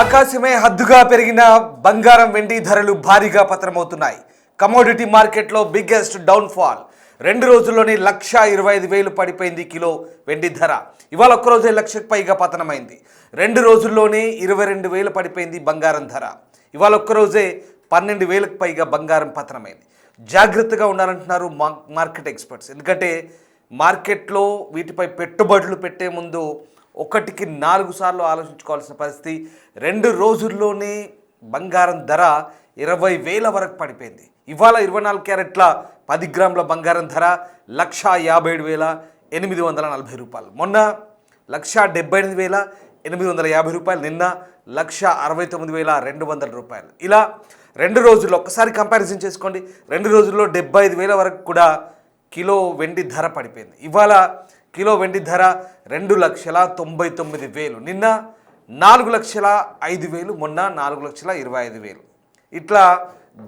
ఆకాశమే హద్దుగా పెరిగిన బంగారం వెండి ధరలు భారీగా పతనమవుతున్నాయి. కమోడిటీ మార్కెట్లో బిగ్గెస్ట్ డౌన్ఫాల్. 2 రోజుల్లోనే 1,25,000 పడిపోయింది కిలో వెండి ధర. ఇవాళ ఒక్కరోజే 1,00,000కు పైగా పతనమైంది. 2 రోజుల్లోనే 22,000 పడిపోయింది బంగారం ధర. ఇవాళ ఒక్కరోజే 12,000కు పైగా బంగారం పతనమైంది. జాగ్రత్తగా ఉండాలంటున్నారు మార్కెట్ ఎక్స్పర్ట్స్. ఎందుకంటే మార్కెట్లో వీటిపై పెట్టుబడులు పెట్టే ముందు ఒకటికి 4 సార్లు ఆలోచించుకోవాల్సిన పరిస్థితి. 2 రోజుల్లోనే బంగారం ధర 20,000 వరకు పడిపోయింది. ఇవాళ 24 క్యారెట్ల 10 గ్రాముల బంగారం ధర 1,57,840 రూపాయలు. మొన్న 1,78,850 రూపాయలు. నిన్న 1,69,200 రూపాయలు. ఇలా 2 రోజుల్లో ఒక్కసారి కంపారిజన్ చేసుకోండి. 2 రోజుల్లో 75,000 వరకు కూడా కిలో వెండి ధర పడిపోయింది. ఇవాళ కిలో వెండి ధర 2,99,000. నిన్న 4,05,000, మొన్న 4,25,000. ఇట్లా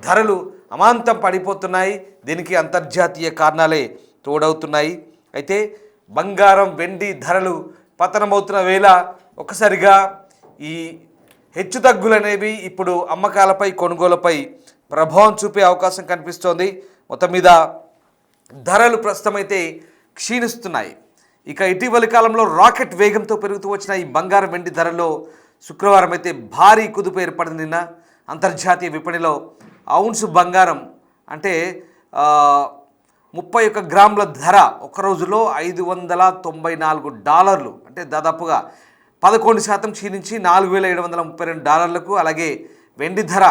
ధరలు అమాంతం పడిపోతున్నాయి. దీనికి అంతర్జాతీయ కారణాలే తోడవుతున్నాయి. అయితే బంగారం వెండి ధరలు పతనమవుతున్న వేళ ఒక్కసారిగా ఈ హెచ్చుతగ్గులు అనేవి ఇప్పుడు అమ్మకాలపై కొనుగోలుపై ప్రభావం చూపే అవకాశం కనిపిస్తోంది. మొత్తం మీద ధరలు ప్రస్తుతమైతే క్షీణిస్తున్నాయి. ఇక ఇటీవలి కాలంలో రాకెట్ వేగంతో పెరుగుతూ వచ్చిన ఈ బంగారం వెండి ధరల్లో శుక్రవారం అయితే భారీ కుదుపు ఏర్పడింది. నిన్న అంతర్జాతీయ విపణిలో ఔన్స్ బంగారం అంటే 31 గ్రాముల ధర ఒక రోజులో $594, అంటే దాదాపుగా 11% క్షీణించి $4,732. అలాగే వెండి ధర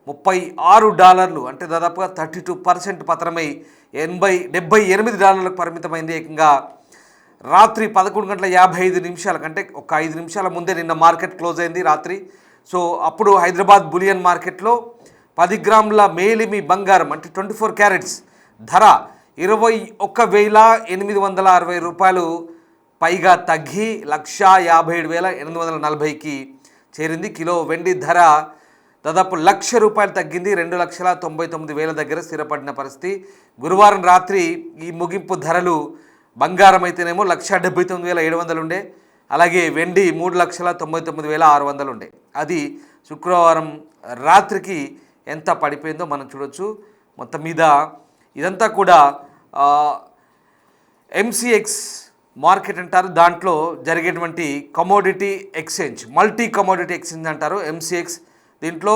$36, అంటే దాదాపుగా 32% పతనమై $78 పరిమితమైంది. ఏకంగా రాత్రి 11:55 కంటే ఒక 5 నిమిషాల ముందే నిన్న మార్కెట్ క్లోజ్ అయింది రాత్రి. సో అప్పుడు హైదరాబాద్ బులియన్ మార్కెట్లో 10 గ్రాముల మేలిమి బంగారం అంటే 24 క్యారెట్స్ ధర 21,860 రూపాయలు పైగా తగ్గి 1,57,840కి చేరింది. కిలో వెండి ధర దాదాపు ₹1,00,000 తగ్గింది. 2,99,000 దగ్గర స్థిరపడిన పరిస్థితి. గురువారం రాత్రి ఈ ముగింపు ధరలు బంగారం అయితేనేమో 1,79,700 ఉండే, అలాగే వెండి 3,99,600 ఉండే. అది శుక్రవారం రాత్రికి ఎంత పడిపోయిందో మనం చూడొచ్చు. మొత్తం మీద ఇదంతా కూడా ఎంసీఎక్స్ మార్కెట్ అంటారు. దాంట్లో జరిగేటువంటి commodity exchange, multi commodity exchange అంటారు ఎంసీఎక్స్. దీంట్లో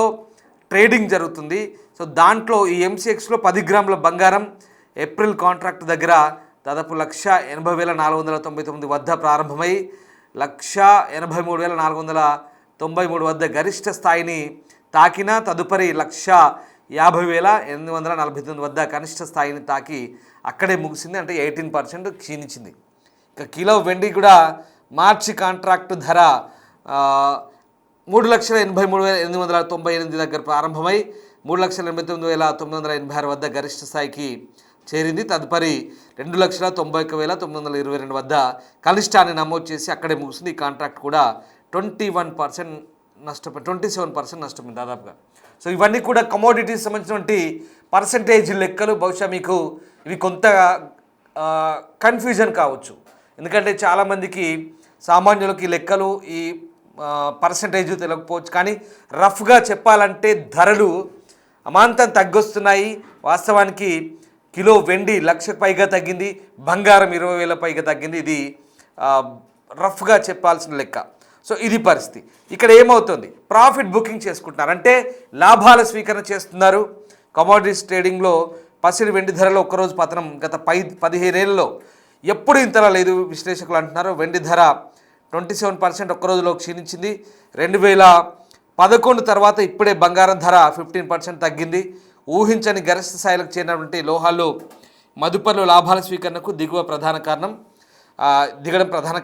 ట్రేడింగ్ జరుగుతుంది. సో దాంట్లో ఈ ఎంసీఎక్స్లో 10 గ్రాముల బంగారం ఏప్రిల్ కాంట్రాక్ట్ దగ్గర దాదాపు 1,80,499 వద్ద ప్రారంభమై 1,83,493 వద్ద గరిష్ట స్థాయిని తాకిన తదుపరి 1,50,849 వద్ద కనిష్ట స్థాయిని తాకి అక్కడే ముగిసింది. అంటే 18% క్షీణించింది. ఇక కిలో వెండి కూడా మార్చి కాంట్రాక్టు ధర 3,83,898 దగ్గర ప్రారంభమై 3,89,986 వద్ద గరిష్ట స్థాయికి చేరింది. తదుపరి 2,91,922 వద్ద కనిష్టాన్ని నమోదు చేసి అక్కడే ముగిసింది. ఈ కాంట్రాక్ట్ కూడా 27% నష్టపోయింది దాదాపుగా. సో ఇవన్నీ కూడా కమోడిటీస్ సంబంధించినటువంటి పర్సంటేజ్ లెక్కలు. బహుశా మీకు ఇవి కొంత కన్ఫ్యూజన్ కావచ్చు. ఎందుకంటే చాలామందికి సామాన్యులకి లెక్కలు ఈ పర్సంటేజ్ తెలియకపోవచ్చు. కానీ రఫ్గా చెప్పాలంటే ధరలు అమాంతం తగ్గొస్తున్నాయి. వాస్తవానికి కిలో వెండి 1,00,000 పైగా తగ్గింది, బంగారం 20,000 పైగా తగ్గింది. ఇది రఫ్గా చెప్పాల్సిన లెక్క. సో ఇది పరిస్థితి. ఇక్కడ ఏమవుతుంది, ప్రాఫిట్ బుకింగ్ చేసుకుంటున్నారు, అంటే లాభాల స్వీకరణ చేస్తున్నారు. కమోడిటీస్ ట్రేడింగ్లో పసిడి వెండి ధరలో ఒక్కరోజు పతనం గత 15 ఏళ్ళలో ఎప్పుడు ఇంతలా లేదు విశ్లేషకులు అంటున్నారు. వెండి ధర 27% ఒక్క రోజులో క్షీణించింది. 2011 తర్వాత ఇప్పుడే బంగారం ధర 15% తగ్గింది. ఊహించని గరిష్ట స్థాయిలకు చేరినటువంటి లోహాలు మదుపర్లు లాభాల స్వీకరణకు దిగడం ప్రధాన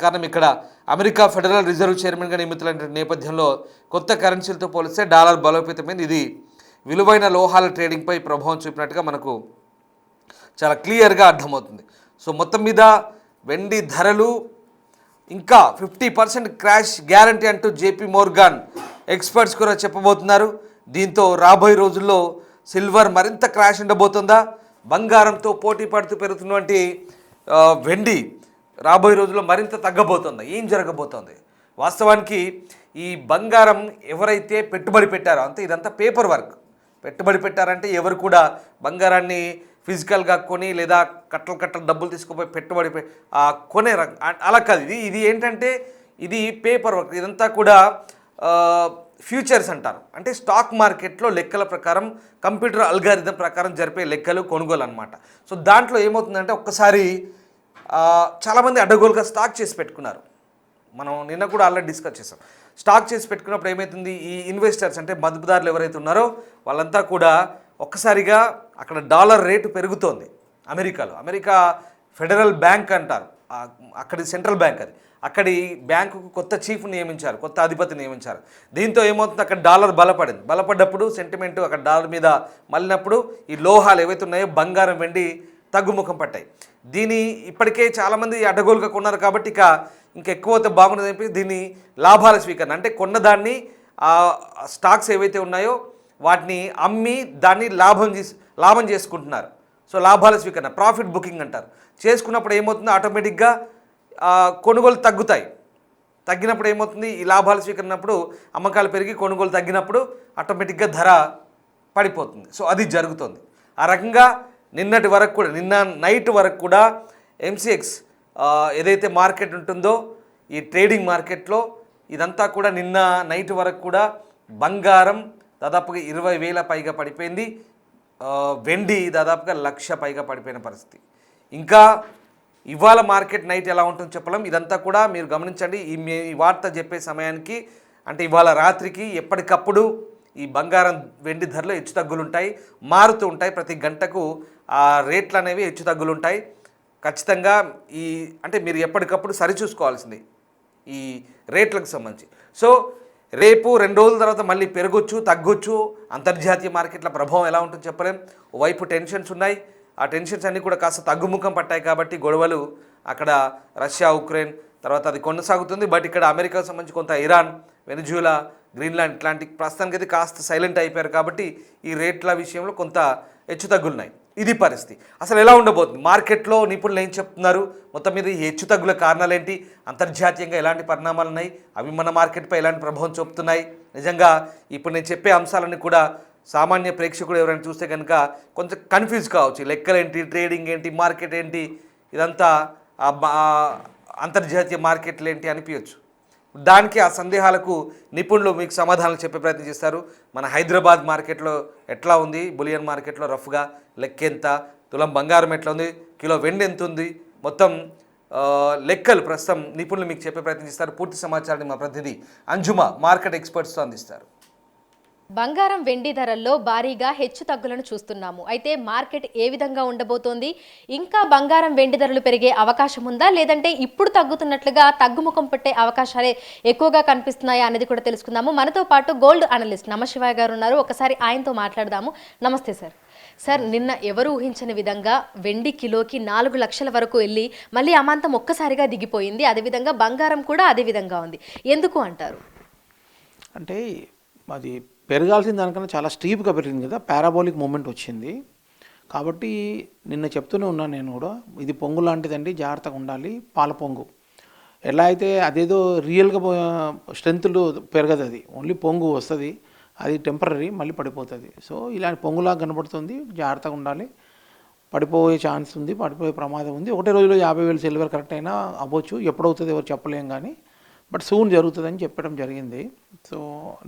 కారణం. ఇక్కడ అమెరికా ఫెడరల్ రిజర్వ్ చైర్మన్గా నియమితులైన నేపథ్యంలో కొత్త కరెన్సీలతో పోలిస్తే డాలర్ బలోపేతమైంది. ఇది విలువైన లోహాల ట్రేడింగ్పై ప్రభావం చూపినట్టుగా మనకు చాలా క్లియర్గా అర్థమవుతుంది. సో మొత్తం మీద వెండి ధరలు ఇంకా 50% క్రాష్ గ్యారంటీ అంటూ జేపీ మోర్గాన్ ఎక్స్పర్ట్స్ కూడా చెప్పబోతున్నారు. దీంతో రాబోయే రోజుల్లో సిల్వర్ మరింత క్రాష్ ఉండబోతుందా, బంగారంతో పోటీ పడుతూ పెరుగుతున్నటువంటి వెండి రాబోయే రోజుల్లో మరింత తగ్గబోతుందా, ఏం జరగబోతోంది? వాస్తవానికి ఈ బంగారం ఎవరైతే పెట్టుబడి పెట్టారో అంతే, ఇదంతా పేపర్ వర్క్. పెట్టుబడి పెట్టారంటే ఎవరు కూడా బంగారాన్ని ఫిజికల్గా కొని లేదా కట్టలు డబ్బులు తీసుకుపోయి పెట్టుబడి కొనే అలా కాదు. ఇది ఏంటంటే ఇది పేపర్ వర్క్. ఇదంతా కూడా ఫ్యూచర్స్ అంటారు. అంటే స్టాక్ మార్కెట్లో లెక్కల ప్రకారం కంప్యూటర్ అల్గారిథం ప్రకారం జరిపే లెక్కలు కొనుగోలు అనమాట. సో దాంట్లో ఏమవుతుందంటే ఒక్కసారి చాలామంది అడ్డగోలుగా స్టాక్ చేసి పెట్టుకున్నారు. మనం నిన్న కూడా ఆల్రెడీ డిస్కస్ చేసాం. స్టాక్ చేసి పెట్టుకున్నప్పుడు ఏమవుతుంది, ఈ ఇన్వెస్టర్స్ అంటే మదుపుదారులు ఎవరైతే ఉన్నారో వాళ్ళంతా కూడా ఒక్కసారిగా అక్కడ డాలర్ రేటు పెరుగుతోంది. అమెరికా ఫెడరల్ బ్యాంక్ అంటారు, అక్కడి సెంట్రల్ బ్యాంక్ అది. అక్కడి బ్యాంకుకు కొత్త చీఫ్ నియమించారు, కొత్త అధిపతి నియమించారు. దీంతో ఏమవుతుంది, అక్కడ డాలర్ బలపడ్డప్పుడు సెంటిమెంట్ అక్కడ డాలర్ మీద మళ్ళినప్పుడు ఈ లోహాలు ఏవైతే ఉన్నాయో బంగారం వెండి తగ్గుముఖం పట్టాయి. దీని ఇప్పటికే చాలామంది అడ్డగోలుగా కొన్నారు కాబట్టి ఇంకా ఎక్కువ అయితే బాగుంటుంది చెప్పి దీన్ని లాభాల స్వీకరణ అంటే కొన్నదాన్ని స్టాక్స్ ఏవైతే ఉన్నాయో వాటిని అమ్మి దాన్ని లాభం చేసుకుంటున్నారు. సో లాభాల స్వీకరణ, ప్రాఫిట్ బుకింగ్ అంటారు. చేసుకున్నప్పుడు ఏమవుతుంది, ఆటోమేటిక్గా కొనుగోలు తగ్గినప్పుడు ఏమవుతుంది, ఈ లాభాలు స్వీకరించినప్పుడు అమ్మకాలు పెరిగి కొనుగోలు తగ్గినప్పుడు ఆటోమేటిక్గా ధర పడిపోతుంది. సో అది జరుగుతుంది. ఆ రకంగా నిన్న నైట్ వరకు కూడా ఎంసీఎక్స్ ఏదైతే మార్కెట్ ఉంటుందో ఈ ట్రేడింగ్ మార్కెట్లో ఇదంతా కూడా నిన్న నైట్ వరకు కూడా బంగారం దాదాపుగా 20,000 పైగా పడిపోయింది. వెండి దాదాపుగా 1,00,000 పైగా పడిపోయిన పరిస్థితి. ఇంకా ఇవాళ మార్కెట్ నైట్ ఎలా ఉంటుందో చెప్పలేం. ఇదంతా కూడా మీరు గమనించండి. ఈ వార్త చెప్పే సమయానికి అంటే ఇవాళ రాత్రికి ఎప్పటికప్పుడు ఈ బంగారం వెండి ధరలు హెచ్చుతగ్గులు ఉంటాయి, మారుతూ ఉంటాయి. ప్రతి గంటకు ఆ రేట్లు అనేవి హెచ్చుతగ్గులు ఉంటాయి. ఖచ్చితంగా అంటే మీరు ఎప్పటికప్పుడు సరిచూసుకోవాల్సింది ఈ రేట్లకు సంబంధించి. సో రేపు 2 రోజుల తర్వాత మళ్ళీ పెరగొచ్చు, తగ్గొచ్చు. అంతర్జాతీయ మార్కెట్ల ప్రభావం ఎలా ఉంటుందో చెప్పలేం. ఓవైపు టెన్షన్స్ ఉన్నాయి, ఆ టెన్షన్స్ అన్నీ కూడా కాస్త తగ్గుముఖం పట్టాయి కాబట్టి గొడవలు అక్కడ రష్యా ఉక్రెయిన్ తర్వాత అది కొనసాగుతుంది. బట్ ఇక్కడ అమెరికాకు సంబంధించి కొంత ఇరాన్, వెనిజులా, గ్రీన్లాండ్ ఇట్లాంటి ప్రస్తుతానికి అయితే కాస్త సైలెంట్ అయిపోయారు కాబట్టి ఈ రేట్ల విషయంలో కొంత హెచ్చుతగ్గులున్నాయి. ఇది పరిస్థితి. అసలు ఎలా ఉండబోతుంది మార్కెట్లో నిపుణులు ఏం చెప్తున్నారు, మొత్తం మీద ఈ హెచ్చుతగ్గుల కారణాలు ఏంటి, అంతర్జాతీయంగా ఎలాంటి పరిణామాలు ఉన్నాయి, అవి మన మార్కెట్పై ఎలాంటి ప్రభావం చూపుతున్నాయి. నిజంగా ఇప్పుడు నేను చెప్పే అంశాలన్నీ కూడా సామాన్య ప్రేక్షకుడు ఎవరైనా చూస్తే కనుక కొంచెం కన్ఫ్యూజ్ కావచ్చు. లెక్కలేంటి, ట్రేడింగ్ ఏంటి, మార్కెట్ ఏంటి, ఇదంతా అంతర్జాతీయ మార్కెట్లు ఏంటి అనిపించచ్చు. దానికి ఆ సందేహాలకు నిపుణులు మీకు సమాధానాలు చెప్పే ప్రయత్నం చేస్తారు. మన హైదరాబాద్ మార్కెట్లో ఎట్లా ఉంది, బులియన్ మార్కెట్లో రఫ్గా లెక్కెంత, తులం బంగారం ఎట్లా ఉంది, కిలో వెండి ఎంత ఉంది, మొత్తం లెక్కలు ప్రస్తుతం నిపుణులు మీకు చెప్పే ప్రయత్నం చేస్తారు. పూర్తి సమాచారాన్ని మా ప్రతినిధి అంజుమా మార్కెట్ ఎక్స్పర్ట్స్తో అందిస్తారు. బంగారం వెండి ధరల్లో భారీగా హెచ్చు తగ్గులను చూస్తున్నాము. అయితే మార్కెట్ ఏ విధంగా ఉండబోతోంది, ఇంకా బంగారం వెండి ధరలు పెరిగే అవకాశం ఉందా, లేదంటే ఇప్పుడు తగ్గుతున్నట్లుగా తగ్గుముఖం పట్టే అవకాశాలే ఎక్కువగా కనిపిస్తున్నాయా అనేది కూడా తెలుసుకుందాము. మనతో పాటు గోల్డ్ అనలిస్ట్ నమశివాయ గారు ఉన్నారు. ఒకసారి ఆయనతో మాట్లాడదాము. నమస్తే సార్. సార్, నిన్న ఎవరు ఊహించని విధంగా వెండి కిలోకి 4 లక్షల వరకు వెళ్ళి మళ్ళీ అమాంతం ఒక్కసారిగా దిగిపోయింది. అదేవిధంగా బంగారం కూడా అదే విధంగా ఉంది. ఎందుకు అంటారు? అంటే అది పెరగాల్సిన దానికన్నా చాలా స్టీప్గా పెరిగింది కదా, పారాబోలిక్ మూమెంట్ వచ్చింది. కాబట్టి నిన్న చెప్తూనే ఉన్నాను నేను కూడా, ఇది పొంగు లాంటిదండి, జాగ్రత్తగా ఉండాలి. పాల పొంగు ఎలా అయితే అదేదో రియల్గా స్ట్రెంత్లు పెరగదు, అది ఓన్లీ పొంగు వస్తుంది, అది టెంపరీ, మళ్ళీ పడిపోతుంది. సో ఇలాంటి పొంగులాగా కనబడుతుంది, జాగ్రత్తగా ఉండాలి. పడిపోయే ఛాన్స్ ఉంది, పడిపోయే ప్రమాదం ఉంది. ఒకటే రోజులో 50,000 సిల్వర్ కరెక్ట్ అయినా అవ్వచ్చు, ఎప్పుడవుతుంది ఎవరు చెప్పలేం, కానీ బట్ సూన్ జరుగుతుందని చెప్పడం జరిగింది. సో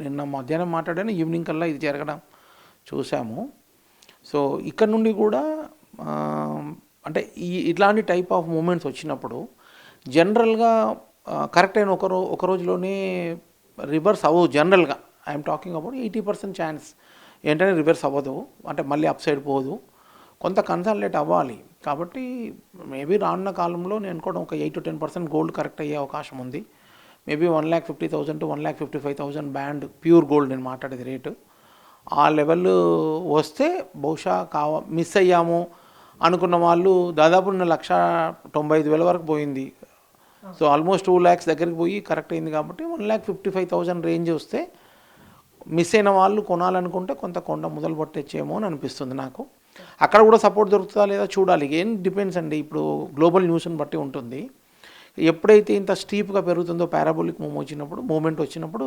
నిన్న మధ్యాహ్నం మాట్లాడాను, ఈవినింగ్ కల్లా ఇది జరగడం చూసాము. సో ఇక్కడ నుండి కూడా అంటే ఇట్లాంటి టైప్ ఆఫ్ మూమెంట్స్ వచ్చినప్పుడు జనరల్గా కరెక్ట్ అయిన ఒక రోజులోనే రివర్స్ అవ్వదు. జనరల్గా ఐఎమ్ టాకింగ్ అబౌట్ 80% ఛాన్స్ ఏంటంటే రివర్స్ అవ్వదు, అంటే మళ్ళీ అప్ సైడ్ పోదు, కొంత కన్సాలిడేట్ అవ్వాలి. కాబట్టి మేబీ రానున్న కాలంలో నేను అనుకోవడం ఒక 8 to 10% గోల్డ్ కరెక్ట్ అయ్యే అవకాశం ఉంది. Maybe 1,50,000 to 1,55,000 band pure gold నేను మాట్లాడేది రేటు. ఆ లెవెల్ వస్తే బహుశా మిస్ అయ్యాము అనుకున్న వాళ్ళు దాదాపు 1,90,000 వరకు పోయింది. సో ఆల్మోస్ట్ 2 lakhs దగ్గరికి పోయి కరెక్ట్ అయింది. కాబట్టి 1,55,000 రేంజ్ వస్తే మిస్ అయిన వాళ్ళు కొనాలనుకుంటే కొంత కొండ మొదలు పట్టేచ్చేమో అని అనిపిస్తుంది నాకు. అక్కడ కూడా సపోర్ట్ దొరుకుతుందా లేదా చూడాలి. ఏం డిపెండ్స్ అండి, ఇప్పుడు గ్లోబల్ న్యూస్ని బట్టి ఉంటుంది. ఎప్పుడైతే ఇంత స్టీప్గా పెరుగుతుందో పారాబోలిక్ మూమెంట్ వచ్చినప్పుడు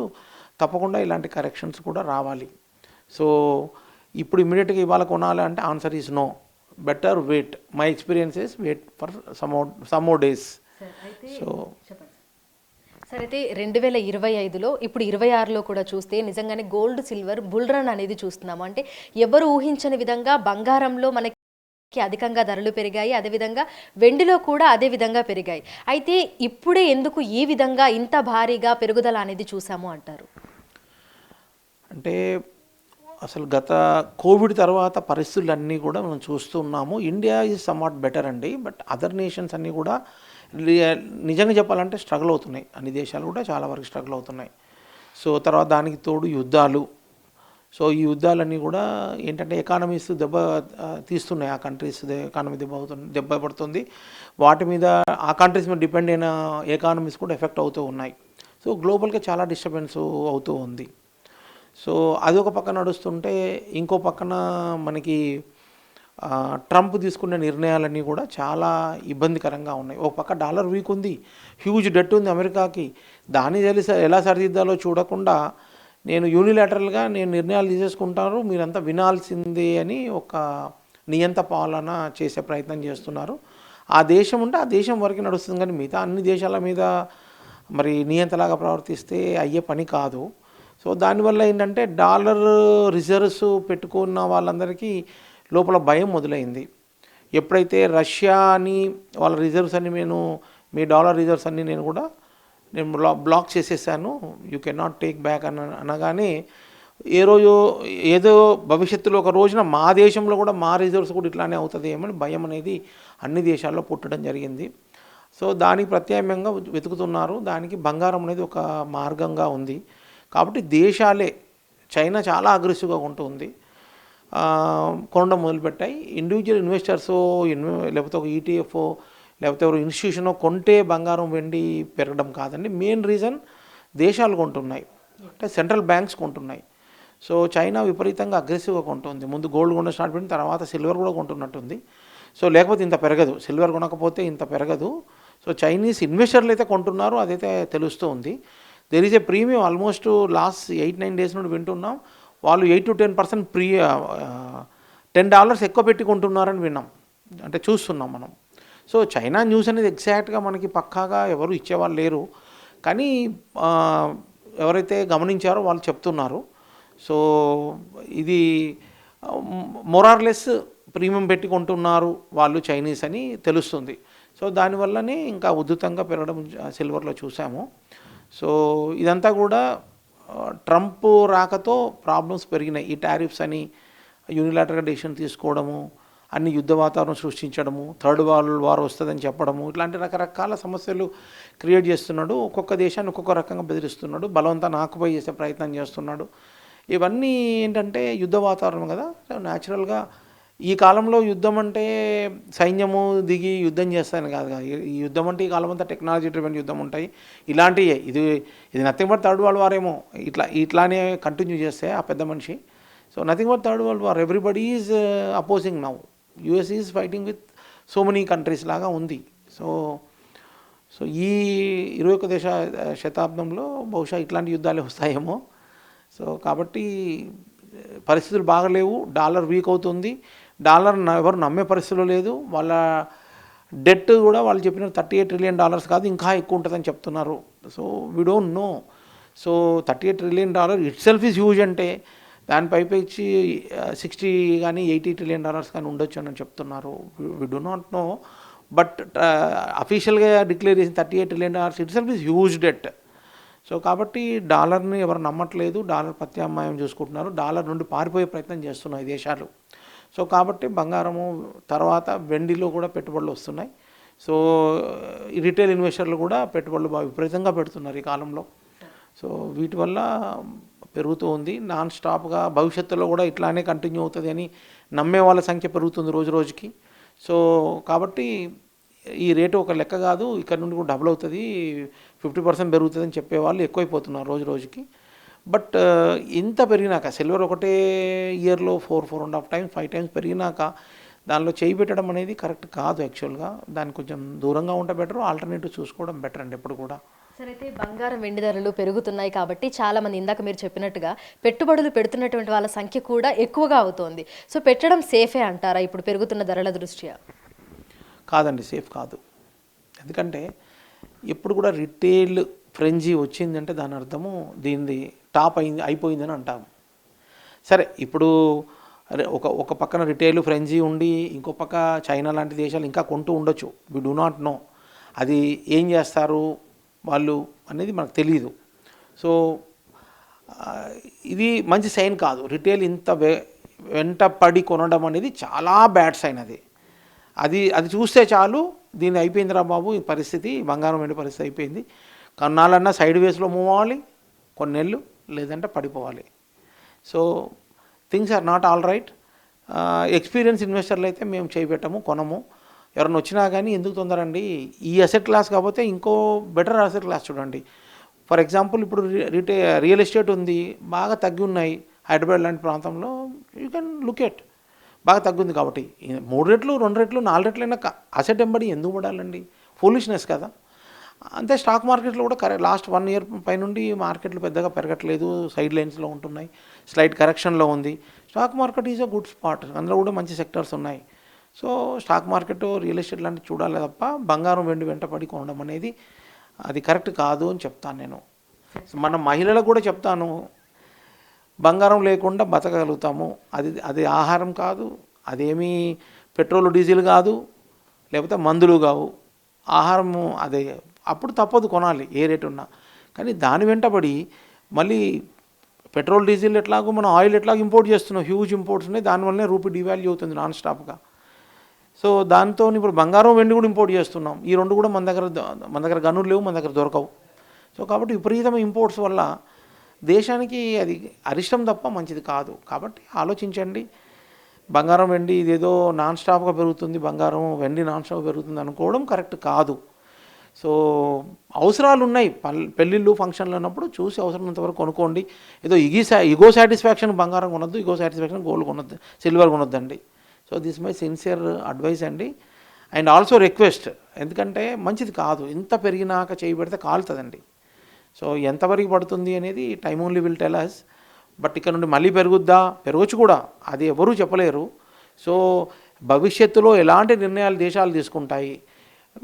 తప్పకుండా ఇలాంటి కరెక్షన్స్ కూడా రావాలి. సో ఇప్పుడు ఇమీడియట్గా ఇవాళ కొనాలి అంటే answer is no. Better wait. My experiences wait for some more days. So సరే, అయితే 2025లో ఇప్పుడు 26లో కూడా చూస్తే నిజంగానే గోల్డ్ సిల్వర్ బుల్ రన్ అనేది చూస్తున్నాము. అంటే ఎవరు ఊహించని విధంగా బంగారంలో మనకి అధికంగా ధరలు పెరిగాయి, అదేవిధంగా వెండిలో కూడా అదే విధంగా పెరిగాయి. అయితే ఇప్పుడే ఎందుకు ఈ విధంగా ఇంత భారీగా పెరుగుదల అనేది చూసాము అంటారు? అంటే అసలు గత కోవిడ్ తర్వాత పరిస్థితులన్నీ కూడా మనం చూస్తున్నాము. ఇండియా ఈజ్ సమ్వాట్ బెటర్ అండి, బట్ అదర్ నేషన్స్ అన్నీ కూడా నిజంగా చెప్పాలంటే స్ట్రగుల్ అవుతున్నాయి. అన్ని దేశాలు కూడా చాలా వరకు స్ట్రగుల్ అవుతున్నాయి. సో తర్వాత దానికి తోడు యుద్ధాలు. సో ఈ యుద్ధాలన్నీ కూడా ఏంటంటే ఎకానమీస్ తీస్తున్నాయి. ఆ కంట్రీస్ ఎకానమీ దెబ్బ పడుతుంది. వాటి మీద ఆ కంట్రీస్ మీద డిపెండ్ అయిన ఎకానమీస్ కూడా ఎఫెక్ట్ అవుతూ ఉన్నాయి. సో గ్లోబల్గా చాలా డిస్టర్బెన్స్ అవుతూ ఉంది. సో అదొక పక్కన నడుస్తుంటే ఇంకో పక్కన మనకి ట్రంప్ తీసుకునే నిర్ణయాలన్నీ కూడా చాలా ఇబ్బందికరంగా ఉన్నాయి. ఒక పక్క డాలర్ వీక్ ఉంది, హ్యూజ్ డెట్ ఉంది అమెరికాకి. దాన్ని ఎలా సరిదిద్దాలో చూడకుండా నేను యూనిలాటరల్గా నిర్ణయాలు తీసేసుకుంటాను, మీరంతా వినాల్సిందే అని ఒక నియంత పాలన చేసే ప్రయత్నం చేస్తున్నారు. ఆ దేశం ఉంటే ఆ దేశం వరకు నడుస్తుంది, కానీ మిగతా అన్ని దేశాల మీద మరి నియంతలాగా ప్రవర్తిస్తే అయ్యే పని కాదు. సో దానివల్ల ఏంటంటే డాలర్ రిజర్వ్స్ పెట్టుకున్న వాళ్ళందరికీ లోపల భయం మొదలైంది. ఎప్పుడైతే రష్యాని వాళ్ళ రిజర్వ్స్ అన్ని మీ డాలర్ రిజర్వ్స్ అన్నీ నేను బ్లాక్ చేసేసాను, you can not take back అనగానే ఏదో భవిష్యత్తులో ఒక రోజున మా దేశంలో కూడా మా రిజర్వ్స్ కూడా ఇట్లానే అవుతుంది ఏమని భయం అనేది అన్ని దేశాల్లో పుట్టడం జరిగింది. సో దానికి ప్రత్యామ్నాయంగా వెతుకుతున్నారు. దానికి బంగారం అనేది ఒక మార్గంగా ఉంది. కాబట్టి దేశాలే, చైనా చాలా అగ్రెసివ్గా ఉంటుంది, కొనడం మొదలుపెట్టాయి. ఇండివిజువల్ ఇన్వెస్టర్స్ లేకపోతే ఒక ఈటీఎఫ్ లేకపోతే ఎవరు ఇన్స్టిట్యూషన్ కొంటే బంగారం వెండి పెరగడం కాదండి. మెయిన్ రీజన్ దేశాలు కొంటున్నాయి, అంటే సెంట్రల్ బ్యాంక్స్ కొంటున్నాయి. సో చైనా విపరీతంగా అగ్రెసివ్గా కొంటుంది. ముందు గోల్డ్ కొనడం స్టార్ట్ పెట్టిన తర్వాత సిల్వర్ కూడా కొంటున్నట్టుంది. సో లేకపోతే ఇంత పెరగదు, సిల్వర్ కొనకపోతే ఇంత పెరగదు. సో చైనీస్ ఇన్వెస్టర్లు అయితే కొంటున్నారు, అదైతే తెలుస్తూ ఉంది. There is a premium almost last 8-9 days నుండి వింటున్నాం. వాళ్ళు 8 to 10% $10 ఎక్కువ పెట్టి కొంటున్నారని విన్నాం, అంటే చూస్తున్నాం మనం. సో చైనా న్యూస్ అనేది ఎగ్జాక్ట్గా మనకి పక్కాగా ఎవరు ఇచ్చేవాళ్ళు లేరు, కానీ ఎవరైతే గమనించారో వాళ్ళు చెప్తున్నారు. సో ఇది మొరార్లెస్ ప్రీమియం పెట్టి కొంటున్నారు వాళ్ళు చైనీస్ అని తెలుస్తుంది. సో దానివల్లనే ఇంకా ఉధృతంగా పెరగడం సిల్వర్లో చూసాము. సో ఇదంతా కూడా ట్రంప్ రాకతో ప్రాబ్లమ్స్ పెరిగినాయి. ఈ టారిఫ్స్ అని యూనిలాటరల్గా డెసిషన్ తీసుకోవడము, అన్ని యుద్ధ వాతావరణం సృష్టించడము, థర్డ్ వరల్డ్ వార్ వస్తుందని చెప్పడము, ఇట్లాంటి రకరకాల సమస్యలు క్రియేట్ చేస్తున్నాడు. ఒక్కొక్క దేశాన్ని ఒక్కొక్క రకంగా బెదిరిస్తున్నాడు, బలవంతాన్ని ఆక్యుపై చేసే ప్రయత్నం చేస్తున్నాడు. ఇవన్నీ ఏంటంటే యుద్ధ వాతావరణం కదా. న్యాచురల్గా ఈ కాలంలో యుద్ధం అంటే సైన్యము దిగి యుద్ధం చేస్తాను కాదు కదా. ఈ యుద్ధం అంటే ఈ కాలం అంతా టెక్నాలజీ డ్రివెన్ యుద్ధం ఉంటాయి, ఇలాంటివే. ఇది nothing but third world war ఏమో ఇట్లానే కంటిన్యూ చేస్తే ఆ పెద్ద మనిషి. So nothing but third world war, everybody is opposing now. US is fighting with so many countries లాగా ఉంది. సో ఈ 21వ శతాబ్దంలో బహుశా ఇట్లాంటి యుద్ధాలే వస్తాయేమో. సో కాబట్టి పరిస్థితులు బాగలేవు, డాలర్ వీక్ అవుతుంది. డాలర్ ఎవరు నమ్మే పరిస్థితులు లేదు. వాళ్ళ డెట్ కూడా వాళ్ళు చెప్పిన $38 trillion కాదు, ఇంకా ఎక్కువ ఉంటుందని చెప్తున్నారు. So we don't know. So $38 trillion itself is huge. అంటే దానిపై ఇచ్చి 60 కానీ $80 trillion కానీ ఉండొచ్చు అని చెప్తున్నారు. We do not know, but అఫీషియల్గా డిక్లేర్ చేసిన $38 trillion itself is huge debt. So కాబట్టి డాలర్ని ఎవరు నమ్మట్లేదు, డాలర్ ప్రత్యామ్నాయం చూసుకుంటున్నారు, డాలర్ నుండి పారిపోయే ప్రయత్నం చేస్తున్నాయి దేశాలు. సో కాబట్టి బంగారము తర్వాత వెండిలో కూడా పెట్టుబడులు వస్తున్నాయి. సో రిటైల్ ఇన్వెస్టర్లు కూడా పెట్టుబడులు బాగా విపరీతంగా పెడుతున్నారు ఈ కాలంలో. సో వీటి వల్ల పెరుగుతూ ఉంది నాన్ స్టాప్గా. భవిష్యత్తులో కూడా ఇట్లానే కంటిన్యూ అవుతుంది అని నమ్మే వాళ్ళ సంఖ్య పెరుగుతుంది రోజు రోజుకి. సో కాబట్టి ఈ రేటు ఒక లెక్క కాదు, ఇక్కడ నుండి కూడా డబుల్ అవుతుంది, 50% పెరుగుతుంది అని చెప్పేవాళ్ళు ఎక్కువైపోతున్నారు రోజు రోజుకి. బట్ ఇంత పెరిగినాక సిల్వర్ ఒకటే ఇయర్లో 4.5 times 5 times పెరిగినాక దానిలో చేయి పెట్టడం అనేది కరెక్ట్ కాదు. యాక్చువల్గా దానికి కొంచెం దూరంగా ఉంటే బెటర్, ఆల్టర్నేటివ్ చూసుకోవడం బెటర్ అండి ఎప్పుడు కూడా. సరే, అయితే బంగారం వెండి ధరలు పెరుగుతున్నాయి కాబట్టి చాలామంది ఇందాక మీరు చెప్పినట్టుగా పెట్టుబడులు పెడుతున్నటువంటి వాళ్ళ సంఖ్య కూడా ఎక్కువగా అవుతోంది. సో పెట్టడం సేఫే అంటారా ఇప్పుడు పెరుగుతున్న ధరల దృష్ట్యా? కాదండి, సేఫ్ కాదు. ఎందుకంటే ఎప్పుడు కూడా రిటైల్ ఫ్రెంజీ వచ్చిందంటే దాని అర్థము దీనిది టాప్ అయిపోయిందని అంటాము. సరే, ఇప్పుడు ఒక పక్కన రిటైల్ ఫ్రెంజీ ఉండి ఇంకో పక్క చైనా లాంటి దేశాలు ఇంకా కొంటూ ఉండొచ్చు. We do not know. అది ఏం చేస్తారు వాళ్ళు అనేది మనకు తెలియదు. సో ఇది మంచి సైన్ కాదు. రిటైల్ ఇంత వెంట పడి కొనడం అనేది చాలా బ్యాడ్ సైన్. అది చూస్తే చాలు దీన్ని అయిపోయిందిరా బాబు, ఈ పరిస్థితి బంగారం వెండి పరిస్థితి అయిపోయింది, కొన్నాళ్ళన్నా సైడ్ వేస్లో మూవ్ అవ్వాలి కొన్నేళ్ళు, లేదంటే పడిపోవాలి. So things are not all right. Experience ఇన్వెస్టర్లు అయితే మేము చేయబెట్టము, కొనము. ఎవరైనా వచ్చినా కానీ ఎందుకు తొందరండి, ఈ అసెట్ క్లాస్ కాకపోతే ఇంకో బెటర్ అసెట్ క్లాస్ చూడండి. ఫర్ ఎగ్జాంపుల్ ఇప్పుడు రియల్ ఎస్టేట్ ఉంది, బాగా తగ్గి ఉన్నాయి హైదరాబాద్ లాంటి ప్రాంతంలో. యూ కెన్ లుక్ ఎట్, బాగా తగ్గుంది కాబట్టి 3 రెట్లు 2 రెట్లు 4 రెట్లైనా అసెట్ ఎంబడి ఎందుకు పడాలండి? ఫూలిష్నెస్ కదా. అంతే స్టాక్ మార్కెట్లో కూడా లాస్ట్ 1 ఇయర్ పైనుండి మార్కెట్లు పెద్దగా పెరగట్లేదు, సైడ్ లైన్స్లో ఉంటున్నాయి, స్లైట్ కరెక్షన్లో ఉంది. Stock market is a good spot, అందులో కూడా మంచి సెక్టర్స్ ఉన్నాయి. So stock market, real estate లాంటివి చూడాలి తప్ప బంగారం వెండి వెంటపడి కొనడం అనేది అది కరెక్ట్ కాదు అని చెప్తాను నేను. మన మహిళలకు కూడా చెప్తాను, బంగారం లేకుండా బతకగలుగుతాము. అది ఆహారం కాదు, అదేమీ పెట్రోల్ డీజిల్ కాదు, లేకపోతే మందులు కావు. ఆహారము అదే, అప్పుడు తప్పదు కొనాలి ఏ రేటు ఉన్నా. కానీ దాని వెంటబడి మళ్ళీ పెట్రోల్ డీజిల్ ఎట్లాగో మనం ఆయిల్ ఎట్లాగో ఇంపోర్ట్ చేస్తున్నాం, హ్యూజ్ ఇంపోర్ట్స్ ఉన్నాయి, దానివల్లనే రూపీ డివాల్యూ అవుతుంది నాన్ స్టాప్గా. సో దాంతో ఇప్పుడు బంగారం వెండి కూడా ఇంపోర్ట్ చేస్తున్నాం. ఈ రెండు కూడా మన దగ్గర గనులు లేవు, మన దగ్గర దొరకవు. సో కాబట్టి విపరీతమైన ఇంపోర్ట్స్ వల్ల దేశానికి అది అరిష్టం తప్ప మంచిది కాదు. కాబట్టి ఆలోచించండి. బంగారం వెండి ఇదేదో నాన్ స్టాప్గా పెరుగుతుంది, బంగారం వెండి నాన్ స్టాప్ పెరుగుతుంది అనుకోవడం కరెక్ట్ కాదు. సో అవసరాలు ఉన్నాయి, పెళ్ళిళ్ళు ఫంక్షన్లు అన్నప్పుడు చూసి అవసరమైనంత వరకు కొనుక్కోండి. ఏదో ఇగో సాటిస్ఫాక్షన్ బంగారం కొనొద్దు, ఇగో సాటిస్ఫాక్షన్ గోల్డ్ కొనొద్దు, సిల్వర్ కొనొద్దండి. So this my sincere advice అండి. అండ్ ఆల్సో రిక్వెస్ట్, ఎందుకంటే మంచిది కాదు, ఇంత పెరిగినాక చేయి పెడితే కాలుతుందండి. సో ఎంతవరకు పడుతుంది అనేది time only will tell us. But ఇక్కడ నుండి మళ్ళీ పెరగచ్చు కూడా, అది ఎవరూ చెప్పలేరు. సో భవిష్యత్తులో ఎలాంటి నిర్ణయాలు దేశాలు తీసుకుంటాయి,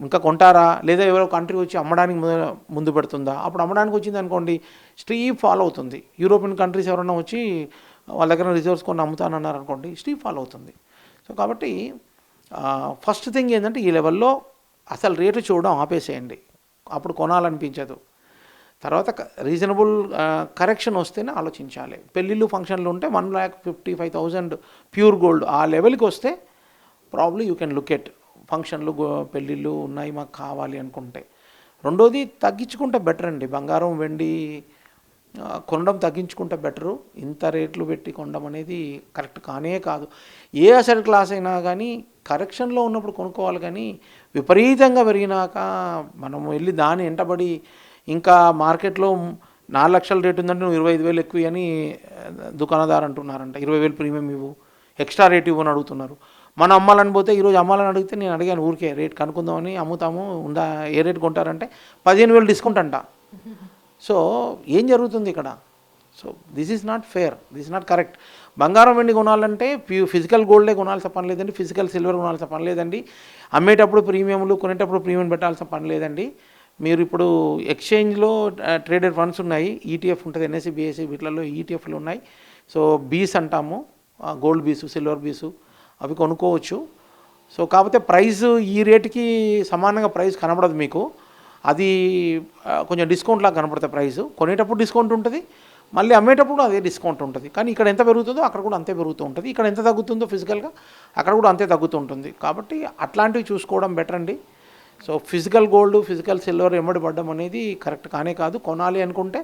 ఇంకా కొంటారా లేదా ఎవరో కంట్రీ వచ్చి అమ్మడానికి ముందు పెడుతుందా? అప్పుడు అమ్మడానికి వచ్చింది అనుకోండి, స్ట్రీప్ ఫాలో అవుతుంది. యూరోపియన్ కంట్రీస్ ఎవరైనా వచ్చి వాళ్ళ దగ్గర రిజర్వ్స్ కొన్ని అమ్ముతానన్నారు అనుకోండి, స్ట్రీప్ ఫాలో అవుతుంది. సో కాబట్టి ఫస్ట్ థింగ్ ఏంటంటే ఈ లెవెల్లో అసలు రేటు చూడడం ఆపేసేయండి, అప్పుడు కొనాలనిపించదు. తర్వాత రీజనబుల్ కరెక్షన్ వస్తేనే ఆలోచించాలి. పెళ్ళిళ్ళు ఫంక్షన్లు ఉంటే 1,55,000 ప్యూర్ గోల్డ్ ఆ లెవెల్కి వస్తే probably you can look at. ఫంక్షన్లు పెళ్ళిళ్ళు ఉన్నాయి మాకు కావాలి అనుకుంటే. రెండోది తగ్గించుకుంటే బెటర్ అండి. బంగారం వెండి కొనడం తగ్గించుకుంటే బెటరు. ఇంత రేట్లు పెట్టి కొనడం అనేది కరెక్ట్ కానే కాదు. ఏ అసెట్ క్లాస్ అయినా కానీ కరెక్షన్లో ఉన్నప్పుడు కొనుక్కోవాలి, కానీ విపరీతంగా పెరిగినాక మనం వెళ్ళి దాని వెంటబడి ఇంకా మార్కెట్లో 4 లక్షల రేటు ఉందంటే నువ్వు 25,000 ఎక్కువ అని దుకాణదారు అంటున్నారంట. 20,000 ప్రీమియం ఇవ్వు, ఎక్స్ట్రా రేట్ ఇవ్వని అడుగుతున్నారు. మనం అమ్మాలని పోతే ఈరోజు అమ్మాలని అడిగితే నేను అడిగాను ఊరికే రేట్ కనుక్కుందామని, అమ్ముతాము ఉందా ఏ రేట్ కొంటారంటే 15,000 డిస్కౌంట్ అంట. సో ఏం జరుగుతుంది ఇక్కడ? So this is not fair, this is not correct. బంగారం వెండి కొనాలంటే ఫిజికల్ గోల్డే కొనాల్సిన పని లేదండి, ఫిజికల్ సిల్వర్ కొనాల్సిన పని లేదండి, అమ్మేటప్పుడు ప్రీమియంలు కొనేటప్పుడు ప్రీమియం పెట్టాల్సిన పని లేదండి. మీరు ఇప్పుడు ఎక్స్చేంజ్లో ట్రేడెడ్ ఫండ్స్ ఉన్నాయి, ఈటీఎఫ్ ఉంటుంది, ఎన్ఎస్సి బిఎస్సి వీటిలలో ఈటీఎఫ్లు ఉన్నాయి. సో బీస్ అంటాము, గోల్డ్ బీసు సిల్వర్ బీసు, అవి కొనుక్కోవచ్చు. సో కాకపోతే ప్రైస్ ఈ రేటుకి సమానంగా ప్రైస్ కనబడదు మీకు, అది కొంచెం డిస్కౌంట్ లాగా కనబడుతుంది. ప్రైస్ కొనేటప్పుడు డిస్కౌంట్ ఉంటుంది, మళ్ళీ అమ్మేటప్పుడు అదే డిస్కౌంట్ ఉంటుంది. కానీ ఇక్కడ ఎంత పెరుగుతుందో అక్కడ కూడా అంతే పెరుగుతూ ఉంటుంది, ఇక్కడ ఎంత తగ్గుతుందో ఫిజికల్గా అక్కడ కూడా అంతే తగ్గుతూ ఉంటుంది. కాబట్టి అట్లాంటివి చూసుకోవడం బెటర్ అండి. So physical gold physical silver ఎమ్మడి పడ్డం అనేది కరెక్ట్ కానే కాదు. కొనాలి అనుకుంటే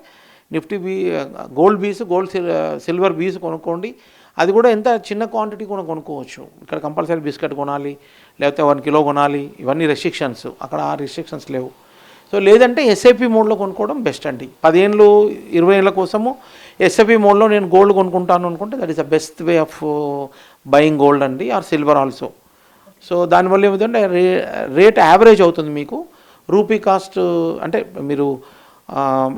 నిఫ్టీ గోల్డ్ బీస్ సిల్వర్ బీస్ కొనుక్కోండి. అది కూడా ఎంత చిన్న క్వాంటిటీ కూడా కొనుక్కోవచ్చు. ఇక్కడ కంపల్సరీ బిస్కెట్ కొనాలి, లేకపోతే 1 కిలో కొనాలి, ఇవన్నీ రెస్ట్రిక్షన్స్, అక్కడ ఆ రెస్ట్రిక్షన్స్ లేవు. సో లేదంటే ఎస్ఐపి మోడ్లో కొనుక్కోవడం బెస్ట్ అండి. 10 ఏళ్ళు 20 ఏళ్ళ కోసము ఎస్ఐపి మోడ్లో నేను గోల్డ్ కొనుక్కుంటాను అనుకుంటే that is the best way of buying gold అండి, ఆర్ సిల్వర్ ఆల్సో. సో దానివల్ల ఏమవుతుందంటే రేట్ యావరేజ్ అవుతుంది మీకు. రూపీ కాస్ట్ అంటే మీరు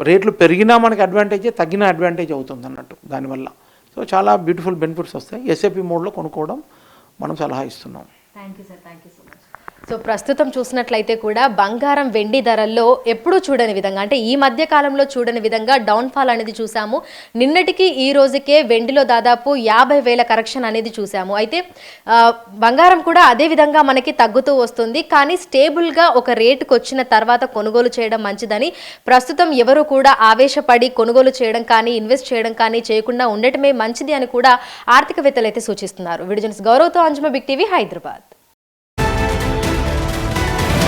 రేట్లు పెరిగినా మనకి అడ్వాంటేజ్, తగ్గిన అడ్వాంటేజ్ అవుతుంది అన్నట్టు దానివల్ల. సో చాలా బ్యూటిఫుల్ బెనిఫిట్స్ వస్తాయి. ఎస్ఐపి మోడ్లో కొనుక్కోవడం మనం సలహా ఇస్తున్నాం. Thank you sir, thank you so much. So ప్రస్తుతం చూసినట్లయితే కూడా బంగారం వెండి ధరల్లో ఎప్పుడూ చూడని విధంగా, అంటే ఈ మధ్య కాలంలో చూడని విధంగా డౌన్ఫాల్ అనేది చూసాము. నిన్నటికి ఈ రోజుకే వెండిలో దాదాపు 50,000 కరెక్షన్ అనేది చూసాము. అయితే బంగారం కూడా అదే విధంగా మనకి తగ్గుతూ వస్తుంది. కానీ స్టేబుల్గా ఒక రేటుకు వచ్చిన తర్వాత కొనుగోలు చేయడం మంచిదని, ప్రస్తుతం ఎవరు కూడా ఆవేశపడి కొనుగోలు చేయడం కానీ ఇన్వెస్ట్ చేయడం కానీ చేయకుండా ఉండటమే మంచిది అని కూడా ఆర్థికవేత్తలు అయితే సూచిస్తున్నారు. విడిజన్స్ గౌరవ్తో అంజుమ, బిగ్ టీవీ, హైదరాబాద్.